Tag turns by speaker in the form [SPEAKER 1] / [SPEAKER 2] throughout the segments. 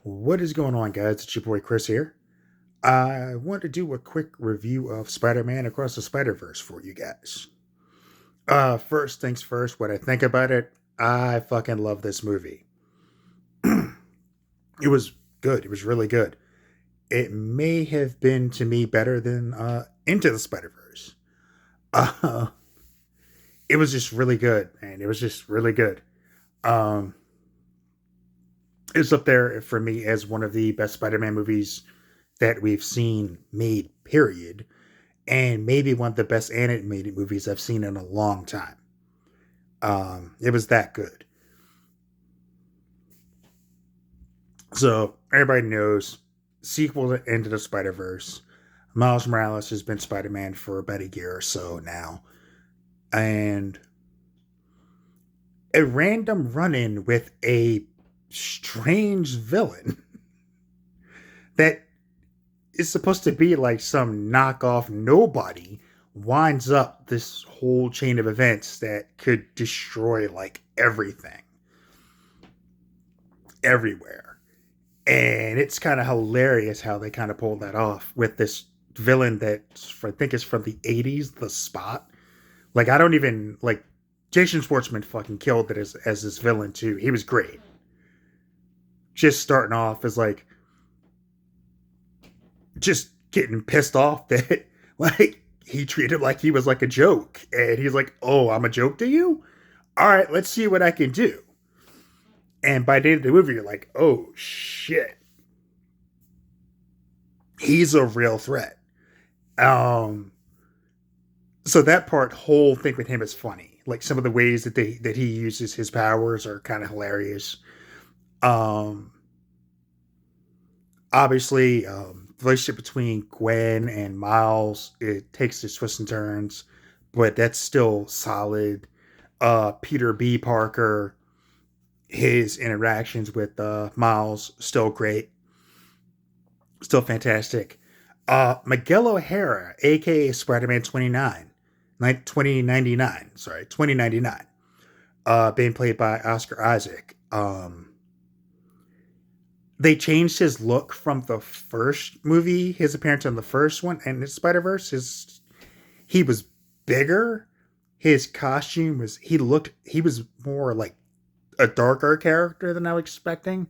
[SPEAKER 1] What is going on, guys? It's your boy Chris here. I want to do a quick review of Spider Man Across the Spider Verse for you guys. First things first, what I think about it, I fucking love this movie. It was good. It was really good. It may have been to me better than Into the Spider Verse. Uh, it was just really good, man. It was just really good. Um, it's up there for me as one of the best Spider Man movies that we've seen made, period, and maybe one of the best animated movies I've seen in a long time. It was that good. So everybody knows sequel to Into the Spider Verse. Miles Morales has been Spider Man for about a year or so now, and a random run in with a strange villain that is supposed to be like some knockoff nobody winds up this whole chain of events that could destroy like everything everywhere. And it's kind of hilarious how they kind of pulled that off with this villain that I think is from the 80s, The Spot. Like, I don't even like Jason Schwartzman fucking killed it as this villain too. He was great. Just starting off as like just getting pissed off that like he treated him like he was like a joke. And he's like, "Oh, I'm a joke to you? All right, let's see what I can do." And by the end of the movie, you're like, "Oh shit, he's a real threat." Um, so that whole thing with him is funny. Like some of the ways that he uses his powers are kind of hilarious. Um, obviously, the relationship between Gwen and Miles, it takes its twists and turns, but that's still solid. Peter B. Parker, his interactions with Miles, still great, still fantastic. Miguel O'Hara, aka Spider Man 2099, sorry, 2099, being played by Oscar Isaac. They changed his look from the first movie, his appearance in the first one, and his Spider Verse. He was bigger. His costume was he was more like a darker character than I was expecting.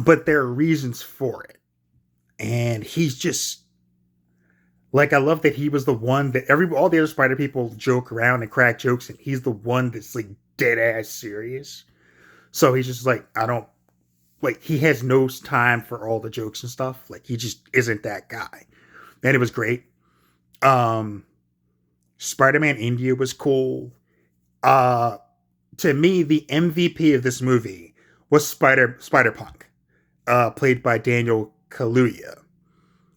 [SPEAKER 1] But there are reasons for it. And he's just like I love that he was the one that all the other Spider people joke around and crack jokes, and he's the one that's like dead ass serious. So he's just like, I don't like he has no time for all the jokes and stuff. Like he just isn't that guy. And it was great. Um Spider-Man India was cool. Uh to me, the MVP of this movie was Spider Punk, played by Daniel Kaluuya,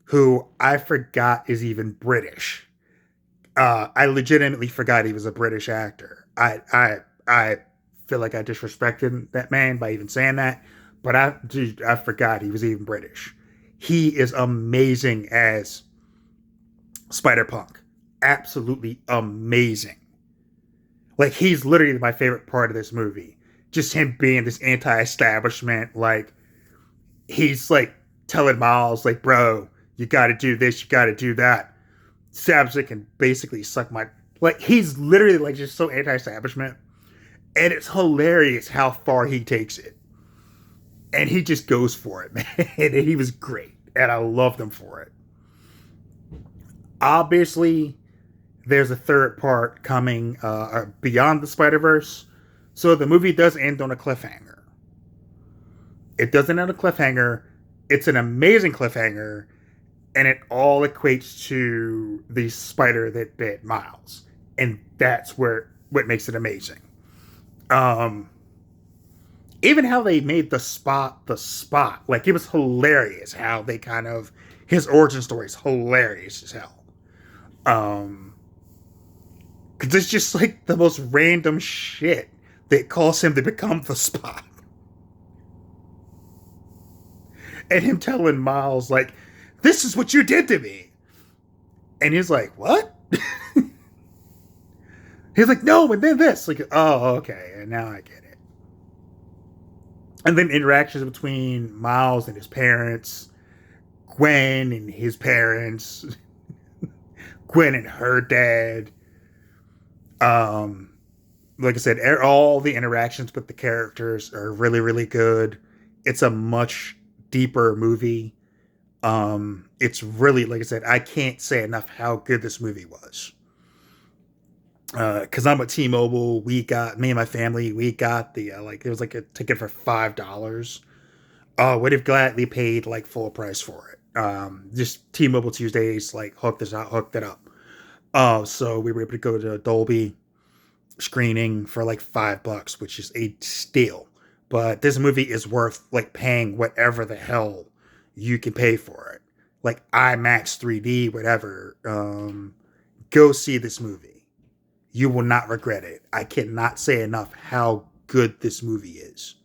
[SPEAKER 1] who I forgot is even British. I legitimately forgot he was a British actor. I feel like I disrespected that man by even saying that, but I forgot he was even British. He is amazing as Spider Punk. Absolutely amazing. Like he's literally my favorite part of this movie. Just him being this anti-establishment, like he's like telling Miles, like, bro, you gotta do this, you gotta do that. Sabzik can basically suck my like he's literally like just so anti-establishment. And it's hilarious how far he takes it. And he just goes for it, man. And he was great. And I loved him for it. Obviously, there's a third part coming beyond the Spider Verse. So the movie does end on a cliffhanger. It doesn't end on a cliffhanger. It's an amazing cliffhanger, and it all equates to the spider that bit Miles, and that's what makes it amazing. Um, Even how they made the spot, like it was hilarious how they kind of his origin story is hilarious as hell. Um, because it's just like the most random shit that caused him to become the spot. And him telling Miles, like, this is what you did to me. And he's like, what? He's like, no, and then this. Like, oh, okay. And now I get it. And then interactions between Miles and his parents, Gwen and his parents, Gwen and her dad. Um, like I said, all the interactions with the characters are really, really good. It's a much deeper movie. It's really, like I said, I can't say enough how good this movie was. Because I'm at T-Mobile, me and my family, we got the like it was like a ticket for $5. Would have gladly paid like full price for it. Just T-Mobile Tuesdays like hooked it up. So we were able to go to a Dolby screening for like $5, which is a steal. But this movie is worth like paying whatever the hell you can pay for it, like IMAX 3D, whatever. Go see this movie. You will not regret it. I cannot say enough how good this movie is.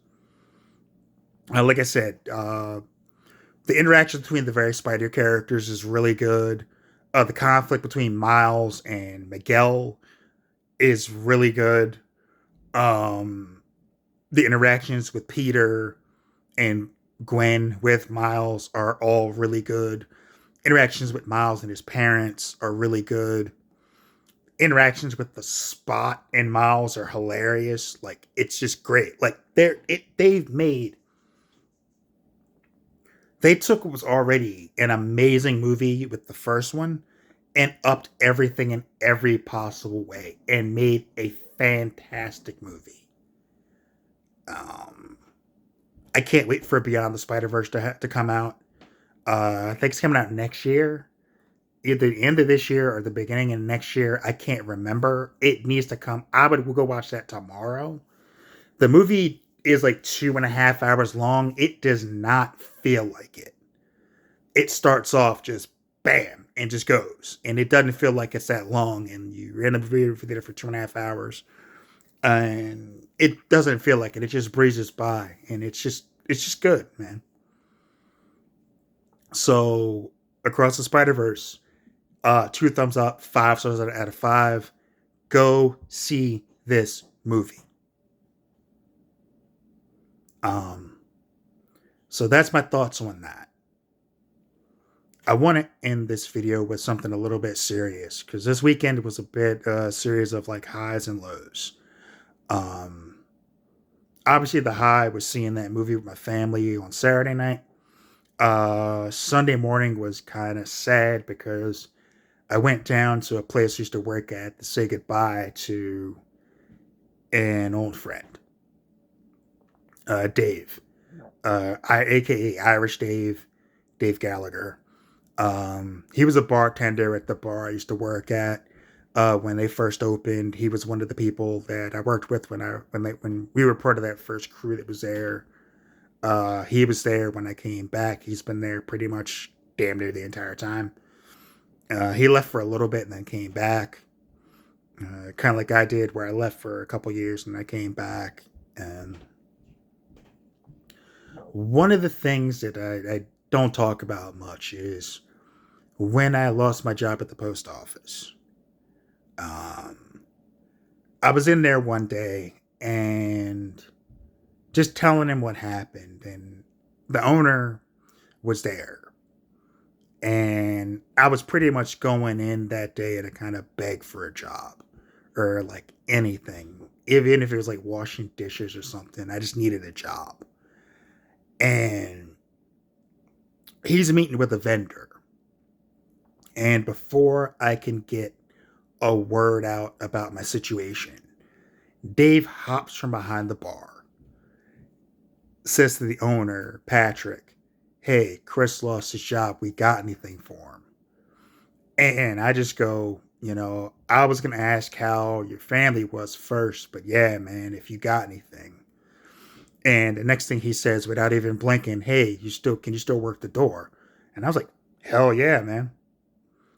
[SPEAKER 1] Like I said, the interaction between the various Spider characters is really good. The conflict between Miles and Miguel is really good. Um, the interactions with Peter and Gwen with Miles are all really good. Interactions with Miles and his parents are really good. Interactions with the Spot and Miles are hilarious. Like it's just great. Like they took what was already an amazing movie with the first one and upped everything in every possible way and made a fantastic movie. Um, I can't wait for Beyond the Spider Verse to come out. I think it's coming out next year, either the end of this year or the beginning of next year. I can't remember. It needs to come. We'll go watch that tomorrow. The movie is like 2.5 hours long. It does not feel like it. It starts off just bam and just goes, and it doesn't feel like it's that long. And you're in a movie theater for 2.5 hours, and it doesn't feel like it. It just breezes by, and it's just good, man. So Across the Spider Verse, two thumbs up, 5 stars out of five. Go see this movie. Um, so that's my thoughts on that. I want to end this video with something a little bit serious because this weekend was a bit series of like highs and lows. Um, Obviously, the high was seeing that movie with my family on Saturday night. Sunday morning was kind of sad because I went down to a place I used to work at to say goodbye to an old friend, Dave, aka Irish Dave Gallagher. He was a bartender at the bar I used to work at. When they first opened, he was one of the people that I worked with when we were part of that first crew that was there. He was there when I came back. He's been there pretty much damn near the entire time. He left for a little bit and then came back. Kind of like I did, where I left for a couple years and I came back. And one of the things that I don't talk about much is when I lost my job at the post office. Um, I was in there one day and just telling him what happened, and the owner was there. And I was pretty much going in that day to kind of beg for a job or like anything, even if it was like washing dishes or something. I just needed a job. And he's meeting with a vendor. And before I can get a word out about my situation, Dave hops from behind the bar, says to the owner, Patrick, "Hey, Chris lost his job. We got anything for him?" And I just go, I was going to ask how your family was first, but yeah, man, if you got anything. And the next thing he says, without even blinking, "Hey, can you still work the door?" And I was like, "Hell yeah, man.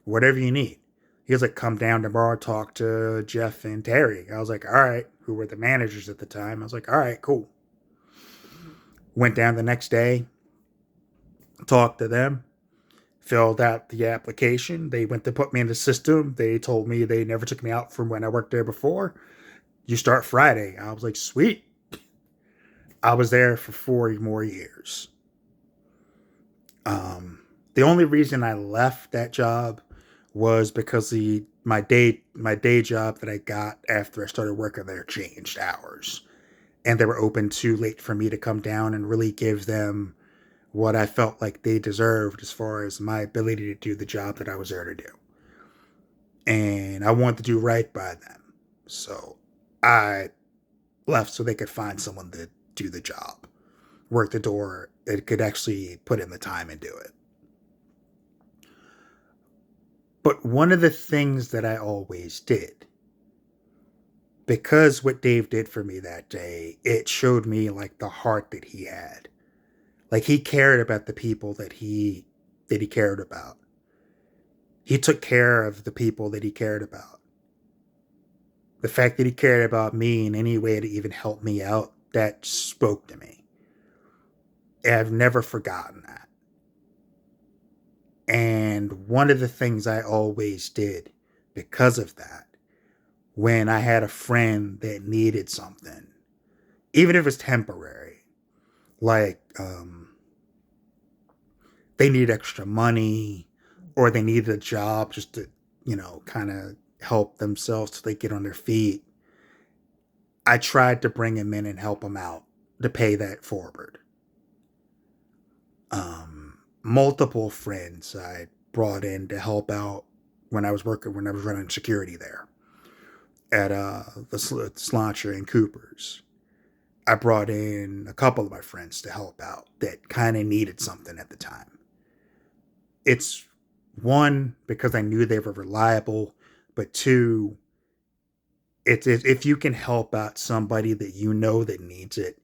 [SPEAKER 1] Whatever you need." He was like, "Come down tomorrow, talk to Jeff and Terry." I was like, "All right," who were the managers at the time. I was like, "All right, cool." Went down the next day, talked to them, filled out the application. They went to put me in the system. They told me they never took me out from when I worked there before. "You start Friday." I was like, "Sweet." I was there for 4 more years. Um, the only reason I left that job was because my day job that I got after I started working there changed hours, and they were open too late for me to come down and really give them what I felt like they deserved as far as my ability to do the job that I was there to do. And I wanted to do right by them. So I left so they could find someone to do the job, work the door, it could actually put in the time and do it. But one of the things that I always did, because what Dave did for me that day, it showed me like the heart that he had. Like he cared about the people that he cared about. He took care of the people that he cared about. The fact that he cared about me in any way to even help me out, that spoke to me. And I've never forgotten that. And one of the things I always did because of that, when I had a friend that needed something, even if it's temporary, like they need extra money or they needed a job just to, kind of help themselves till they get on their feet, I tried to bring them in and help them out to pay that forward. Multiple friends I brought in to help out when I was running security there at the Slancher and Cooper's. I brought in a couple of my friends to help out that kind of needed something at the time. It's one, because I knew they were reliable, but two, it's if you can help out somebody that you know that needs it,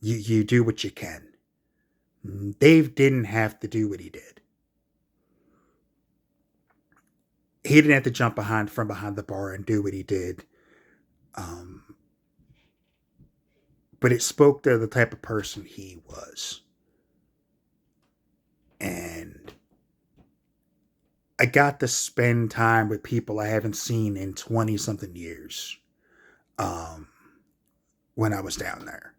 [SPEAKER 1] you do what you can. Dave didn't have to do what he did. He didn't have to jump from behind the bar and do what he did. Um, but it spoke to the type of person he was. And I got to spend time with people I haven't seen in 20 something years um, when I was down there.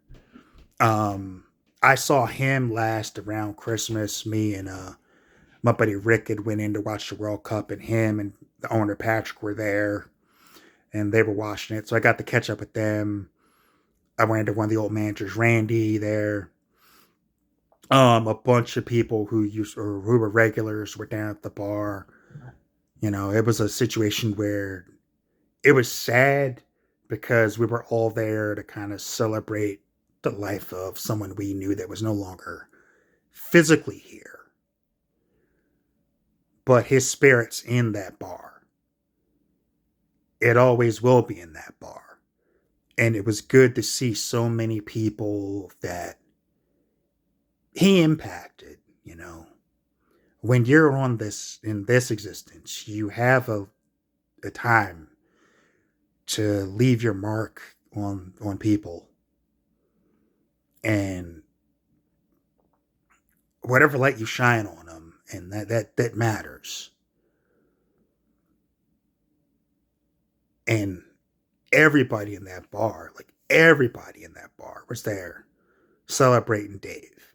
[SPEAKER 1] I saw him last around Christmas. Me and my buddy Rick had went in to watch the World Cup, and him and the owner Patrick were there, and they were watching it. So I got to catch up with them. I ran to one of the old managers, Randy, there. A bunch of people who were regulars were down at the bar. It was a situation where it was sad because we were all there to kind of celebrate the life of someone we knew that was no longer physically here, but his spirit's in that bar. It always will be in that bar. And it was good to see so many people that he impacted. When you're in this existence, you have a time to leave your mark on people, and whatever light you shine on them, and that matters. And everybody in that bar, like everybody in that bar, was there celebrating Dave.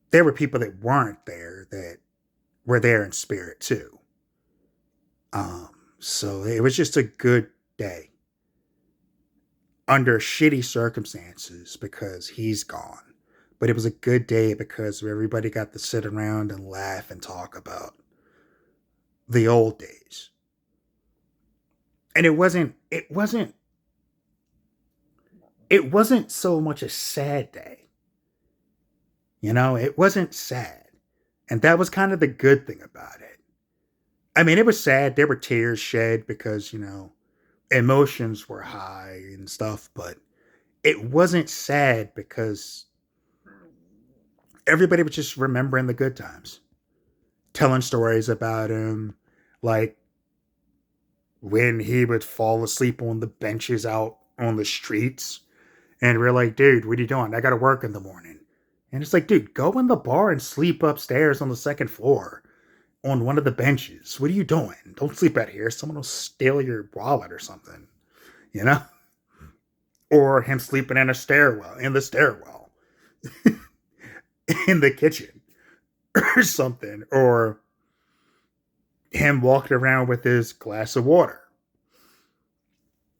[SPEAKER 1] There were people that weren't there that were there in spirit too. So it was just a good day under shitty circumstances because he's gone. But it was a good day because everybody got to sit around and laugh and talk about the old days. And it wasn't so much a sad day. It wasn't sad. And that was kind of the good thing about it. I mean, it was sad. There were tears shed because, emotions were high and stuff, but it wasn't sad because everybody was just remembering the good times, telling stories about him, like when he would fall asleep on the benches out on the streets. And we're like, dude, what are you doing? I got to work in the morning. And it's like, dude, go in the bar and sleep upstairs on the second floor on one of the benches. What are you doing? Don't sleep out here. Someone will steal your wallet or something, you know? or him sleeping in the stairwell, in the kitchen, or something, or him walking around with his glass of water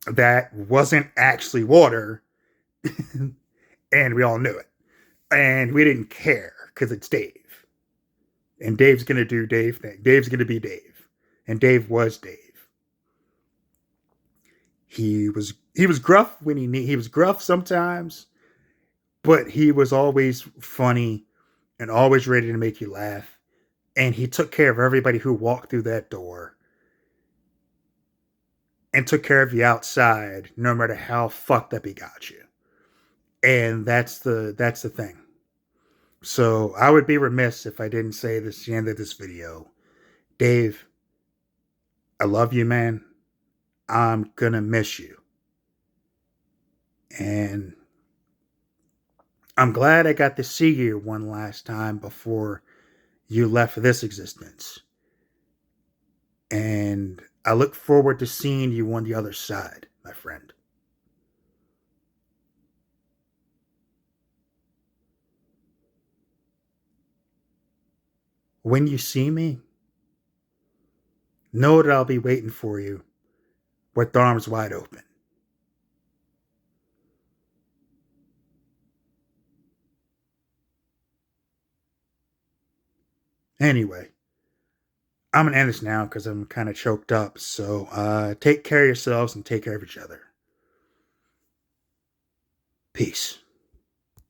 [SPEAKER 1] that wasn't actually water, and we all knew it, and we didn't care because it's Dave, and Dave's gonna do Dave thing. Dave's gonna be Dave, and Dave was Dave. He was gruff when he was gruff sometimes, but he was always funny and always ready to make you laugh. And he took care of everybody who walked through that door and took care of you outside, no matter how fucked up he got you. And that's the thing. So I would be remiss if I didn't say this at the end of this video. Dave, I love you, man. I'm gonna miss you. And I'm glad I got to see you one last time before you left this existence. And I look forward to seeing you on the other side, my friend. When you see me, know that I'll be waiting for you with arms wide open. Anyway, I'm going to end this now because I'm kind of choked up. So take care of yourselves and take care of each other. Peace.